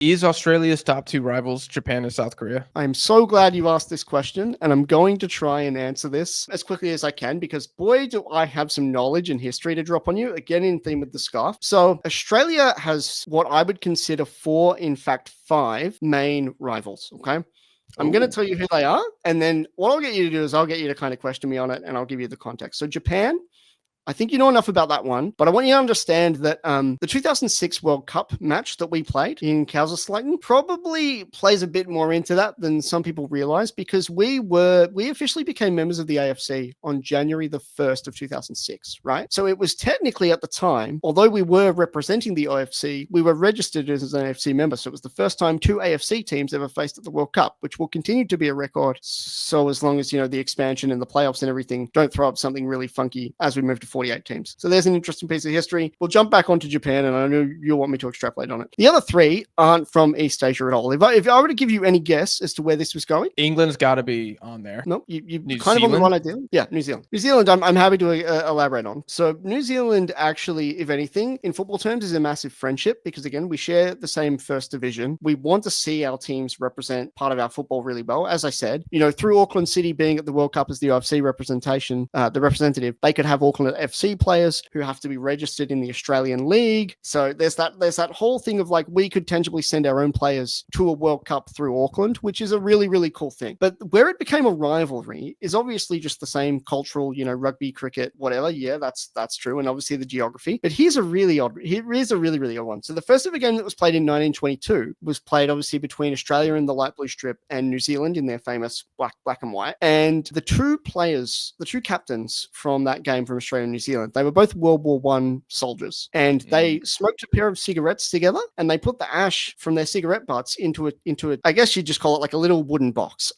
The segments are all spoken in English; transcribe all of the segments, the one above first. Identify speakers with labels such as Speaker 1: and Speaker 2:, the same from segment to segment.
Speaker 1: Is Australia's top two rivals Japan and South Korea?
Speaker 2: I'm so glad you asked this question, and I'm going to try and answer this as quickly as I can because boy, do I have some knowledge and history to drop on you. Again, in theme with the scarf. So, Australia has what I would consider four, in fact, five main rivals. Okay. I'm going to tell you who they are, and then what I'll get you to do is I'll get you to kind of question me on it, and I'll give you the context. So, Japan, I think you know enough about that one, but I want you to understand that the 2006 World Cup match that we played in Kaiserslautern probably plays a bit more into that than some people realize because we officially became members of the AFC on January the 1st of 2006, right? So it was technically at the time, although we were representing the AFC, we were registered as an AFC member. So it was the first time two AFC teams ever faced at the World Cup, which will continue to be a record. So as long as, the expansion and the playoffs and everything don't throw up something really funky as we move to 48 teams. So there's an interesting piece of history. We'll jump back onto Japan, and I know you'll want me to extrapolate on it. The other three aren't from East Asia at all. If I were to give you any guess as to where this was going,
Speaker 1: England's got to be on there.
Speaker 2: No, you kind of on the right idea. Yeah, New Zealand. New Zealand, I'm happy to elaborate on. So New Zealand actually, if anything, in football terms, is a massive friendship because, again, we share the same first division. We want to see our teams represent part of our football really well. As I said, through Auckland City being at the World Cup as the UFC representation, the representative, they could have Auckland FC players who have to be registered in the Australian League. So there's that whole thing of like we could tangibly send our own players to a World Cup through Auckland, which is a really, really cool thing. But where it became a rivalry is obviously just the same cultural, rugby, cricket, whatever. Yeah, that's true. And obviously the geography. But here's a really, really odd one. So the first ever game that was played in 1922 was played obviously between Australia and the light blue strip and New Zealand in their famous black and white. And the two captains from that game from Australia and New Zealand, they were both World War I soldiers, and they smoked a pair of cigarettes together, and they put the ash from their cigarette butts into a I guess you'd just call it like a little wooden box.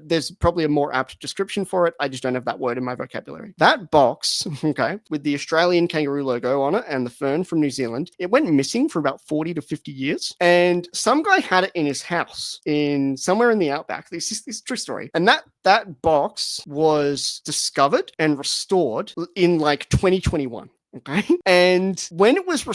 Speaker 2: There's probably a more apt description for it. I just don't have that word in my vocabulary. That box, okay, with the Australian kangaroo logo on it and the fern from New Zealand, it went missing for about 40 to 50 years, and some guy had it in his house in somewhere in the outback. This is a true story, and that box was discovered and restored in like 2021. Okay. And when it was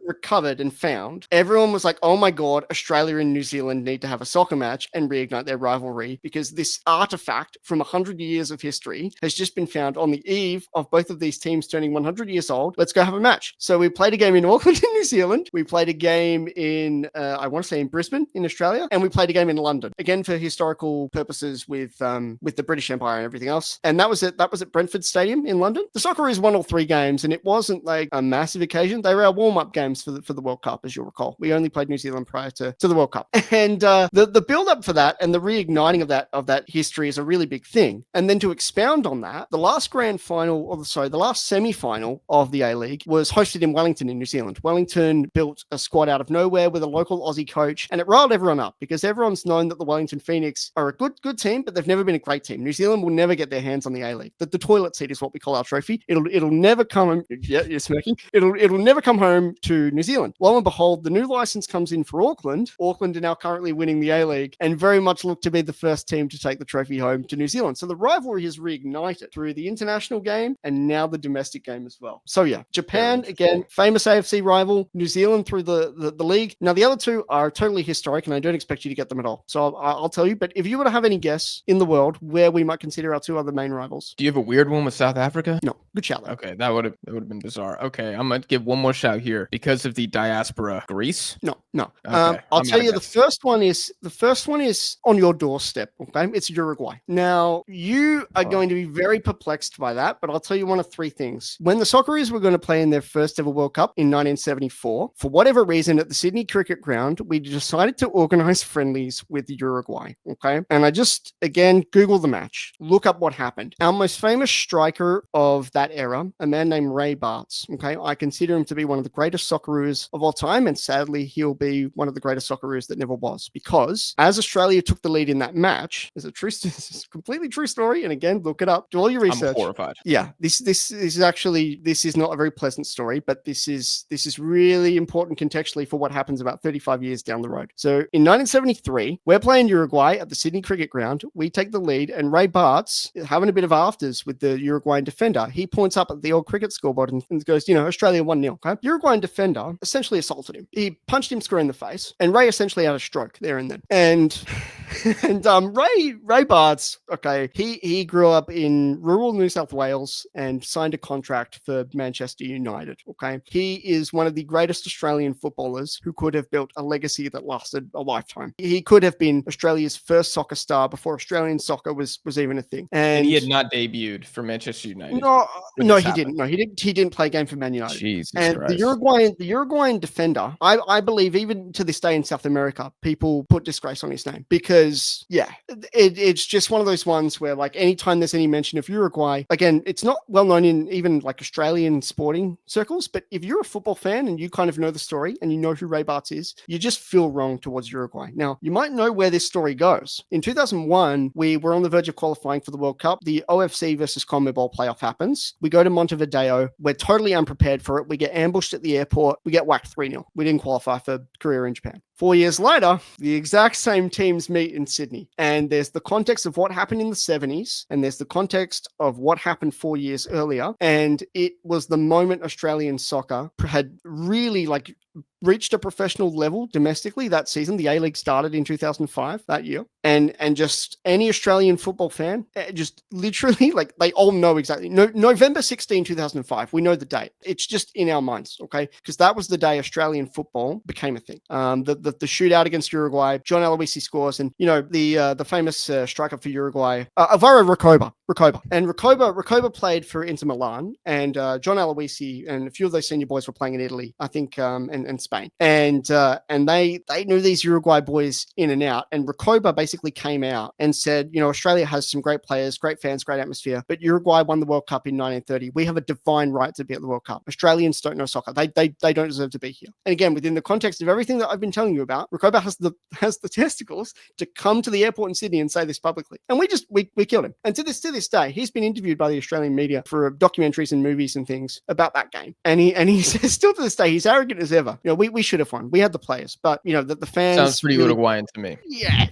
Speaker 2: recovered and found, everyone was like, oh my God, Australia and New Zealand need to have a soccer match and reignite their rivalry because this artifact from 100 years of history has just been found on the eve of both of these teams turning 100 years old. Let's go have a match. So we played a game in Auckland in New Zealand. We played a game in, I want to say in Brisbane in Australia. And we played a game in London, again, for historical purposes with the British Empire and everything else. And that was it. That was at Brentford Stadium in London. The Socceroos won all three games, and it wasn't like a massive occasion. They were our warm-up games for the World Cup, as you'll recall. We only played New Zealand prior to the World Cup. And the build-up for that and the reigniting of that history is a really big thing. And then to expound on that, the last the last semi-final of the A-League was hosted in Wellington in New Zealand. Wellington built a squad out of nowhere with a local Aussie coach, and it riled everyone up because everyone's known that the Wellington Phoenix are a good team, but they've never been a great team. New Zealand will never get their hands on the A-League. The toilet seat is what we call our trophy. It'll never come. Yeah, you're smirking. It'll never come home to New Zealand. Lo and behold, the new license comes in for Auckland. Auckland are now currently winning the A-League and very much look to be the first team to take the trophy home to New Zealand. So the rivalry has reignited through the international game and now the domestic game as well. So yeah, Japan, again, famous AFC rival, New Zealand through the league. Now the other two are totally historic and I don't expect you to get them at all. So I'll tell you, but if you were to have any guess in the world where we might consider our two other main rivals.
Speaker 1: Do you have a weird one with South Africa?
Speaker 2: No, good shout though.
Speaker 1: Okay, that would have been bizarre. Okay, I'm going to give one more shout here because of the diaspora. Greece?
Speaker 2: No.
Speaker 1: Okay,
Speaker 2: I'll tell you the first one is on your doorstep. Okay, it's Uruguay. Now you are going to be very perplexed by that, but I'll tell you one of three things. When the Socceroos were going to play in their first ever World Cup in 1974, for whatever reason at the Sydney Cricket Ground, we decided to organize friendlies with Uruguay. Okay, and I just again Google the match, look up what happened. Our most famous striker of that era, a man named Ray Bartz. Okay, I consider him to be one of the greatest Socceroos of all time, and sadly, he'll be one of the greatest Socceroos that never was. Because as Australia took the lead in that match, this is a completely true story, and again, look it up, do all your research.
Speaker 1: I'm horrified.
Speaker 2: Yeah, this is not a very pleasant story, but this is really important contextually for what happens about 35 years down the road. So in 1973, we're playing Uruguay at the Sydney Cricket Ground. We take the lead, and Ray Bartz, having a bit of afters with the Uruguayan defender, he points up at the old cricket scoreboard squad and goes, Australia 1-0. Okay? Uruguayan defender essentially assaulted him. He punched him square in the face, and Ray essentially had a stroke there and then. And Ray Bart's, okay, he grew up in rural New South Wales and signed a contract for Manchester United. Okay, he is one of the greatest Australian footballers who could have built a legacy that lasted a lifetime. He could have been Australia's first soccer star before Australian soccer was even a thing.
Speaker 1: And he had not debuted for Manchester United.
Speaker 2: No, he didn't. No, he didn't play a game for Man United.
Speaker 1: Jesus
Speaker 2: and
Speaker 1: Christ.
Speaker 2: the Uruguayan defender, I believe even to this day in South America, people put disgrace on his name because, yeah, it's just one of those ones where, like, anytime there's any mention of Uruguay, again, it's not well known in even like Australian sporting circles, but if you're a football fan and you kind of know the story and you know who Ray Bartz is, you just feel wrong towards Uruguay. Now, you might know where this story goes. In 2001, we were on the verge of qualifying for the World Cup. The OFC versus CONMEBOL playoff happens. We go to Montevideo. We're totally unprepared for it. We get ambushed at the airport. We get whacked 3-0. We didn't qualify for career in Japan. 4 years later, the exact same teams meet in Sydney. And there's the context of what happened in the 70s, and there's the context of what happened 4 years earlier. And it was the moment Australian soccer had really, like, reached a professional level domestically that season. The A-League started in 2005, that year. And just any Australian football fan, just literally, like, they all know exactly. November 16, 2005, we know the date. It's just in our minds, okay? Because that was the day Australian football became a thing. The shootout against Uruguay, John Aloisi scores, and, the famous striker for Uruguay, Alvaro Recoba. And Recoba played for Inter Milan, and John Aloisi and a few of those senior boys were playing in Italy, I think, and Spain. And they knew these Uruguay boys in and out. And Recoba basically came out and said, Australia has some great players, great fans, great atmosphere, but Uruguay won the World Cup in 1930. We have a divine right to be at the World Cup. Australians don't know soccer. They don't deserve to be here. And again, within the context of everything that I've been telling you about, Recoba has the testicles to come to the airport in Sydney and say this publicly. And we killed him. And to this day, he's been interviewed by the Australian media for documentaries and movies and things about that game. And he says still to this day, he's arrogant as ever. We should have won. We had the players, but the fans
Speaker 1: sounds pretty Uruguayan to me.
Speaker 2: Yeah.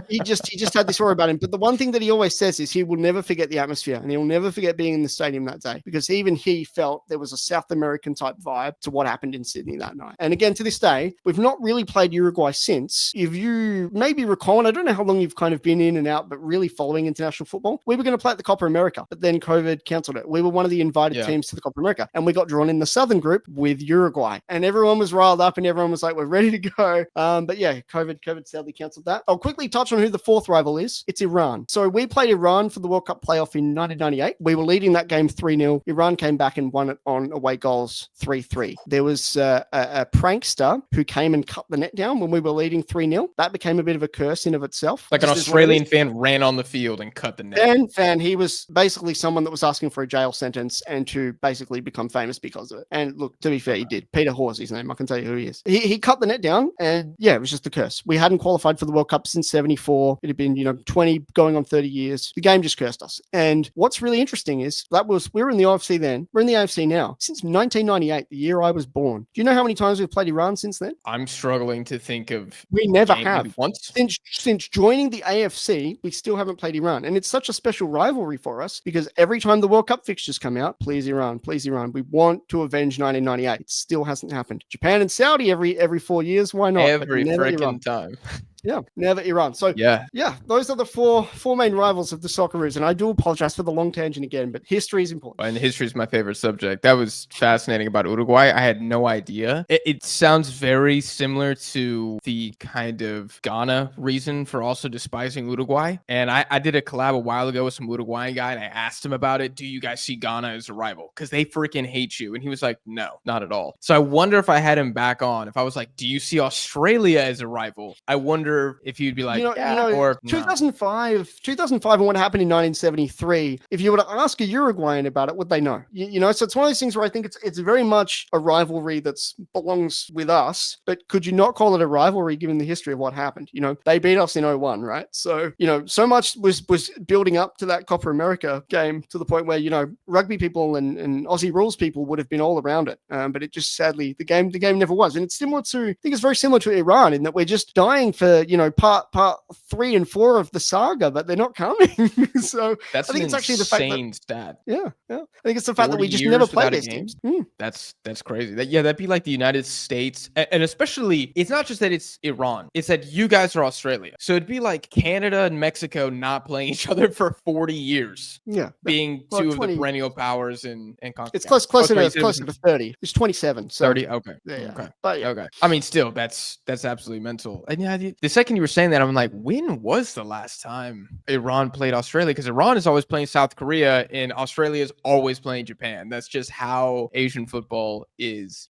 Speaker 2: He just had this aura about him. But the one thing that he always says is he will never forget the atmosphere, and he will never forget being in the stadium that day, because even he felt there was a South American type vibe to what happened in Sydney that night. And again, to this day, we've not really played Uruguay since. If you maybe recall, and I don't know how long you've kind of been in and out, but really following international football, we were going to play at the Copa America, but then COVID cancelled it. We were one of the invited teams to the Copa America, and we got drawn in the southern group with Uruguay, and everyone was riled up and everyone was like, we're ready to go. But yeah, COVID sadly cancelled that. I'll quickly touch on who the fourth rival is. It's Iran. So we played Iran for the World Cup playoff in 1998. We were leading that game 3-0. Iran came back and won it on away goals 3-3. There was a prankster who came and cut the net down when we were leading 3-0. That became a bit of a curse in of itself.
Speaker 1: Like an Australian fan ran on the field and cut the net.
Speaker 2: Fan, he was basically someone that was asking for a jail sentence and to basically become famous because of it. And look, to be fair, he did. Peter Hawes, his name. I can tell you who he is. He cut the net down, and yeah, it was just a curse. We hadn't qualified for the World Cup since 74. It had been, 20 going on 30 years. The game just cursed us. And what's really interesting is we were in the OFC then. We're in the AFC now. Since 1998, the year I was born. Do you know how many times we've played Iran since then?
Speaker 1: I'm struggling to think of.
Speaker 2: We never have.
Speaker 1: Once.
Speaker 2: Since joining the AFC, we still haven't played Iran. And it's such a special rivalry for us because every time the World Cup fixtures come out, please Iran. We want to avenge 1998. It still hasn't happened. Japan and Saudi every 4 years. Why not?
Speaker 1: Every freaking time.
Speaker 2: Yeah, never Iran. So yeah, those are the four main rivals of the Socceroos. And I do apologize for the long tangent again, but history is important.
Speaker 1: And history is my favorite subject. That was fascinating about Uruguay. I had no idea. It sounds very similar to the kind of Ghana reason for also despising Uruguay. And I did a collab a while ago with some Uruguayan guy, and I asked him about it. Do you guys see Ghana as a rival? Because they freaking hate you. And he was like, no, not at all. So I wonder if I had him back on, if I was like, do you see Australia as a rival? I wonder if you'd be like, or
Speaker 2: 2005 and what happened in 1973. If you were to ask a Uruguayan about it, would they know? So it's one of those things where I think it's very much a rivalry that belongs with us. But could you not call it a rivalry given the history of what happened? They beat us in 01, right? So so much was building up to that Copa America game to the point where rugby people and Aussie rules people would have been all around it. But it just sadly the game never was. And it's similar to, I think it's very similar to Iran in that we're just dying for to, part 3 and 4 of the saga, but they're not coming. So
Speaker 1: That's
Speaker 2: I think
Speaker 1: an
Speaker 2: it's actually the fact that
Speaker 1: insane stat.
Speaker 2: yeah. I think it's the fact that
Speaker 1: 40
Speaker 2: we just never
Speaker 1: years
Speaker 2: play
Speaker 1: without a
Speaker 2: these
Speaker 1: game?
Speaker 2: teams.
Speaker 1: That's crazy. That'd be like the United States, and especially it's not just that it's Iran; it's that you guys are Australia. So it'd be like Canada and Mexico not playing each other for 40 years,
Speaker 2: Yeah,
Speaker 1: being
Speaker 2: well,
Speaker 1: two of the
Speaker 2: 20.
Speaker 1: perennial powers in CONCACAF.
Speaker 2: It's
Speaker 1: Oh,
Speaker 2: closer
Speaker 1: sorry, you
Speaker 2: to
Speaker 1: said it was
Speaker 2: 30. It's 27. So
Speaker 1: 30. Okay.
Speaker 2: yeah.
Speaker 1: Okay.
Speaker 2: But yeah.
Speaker 1: Okay. I mean, still, that's absolutely mental. And yeah, the second you were saying that, I'm like, when was the last time Iran played Australia? Because Iran is always playing South Korea, and Australia is always playing Japan. That's just how Asian football is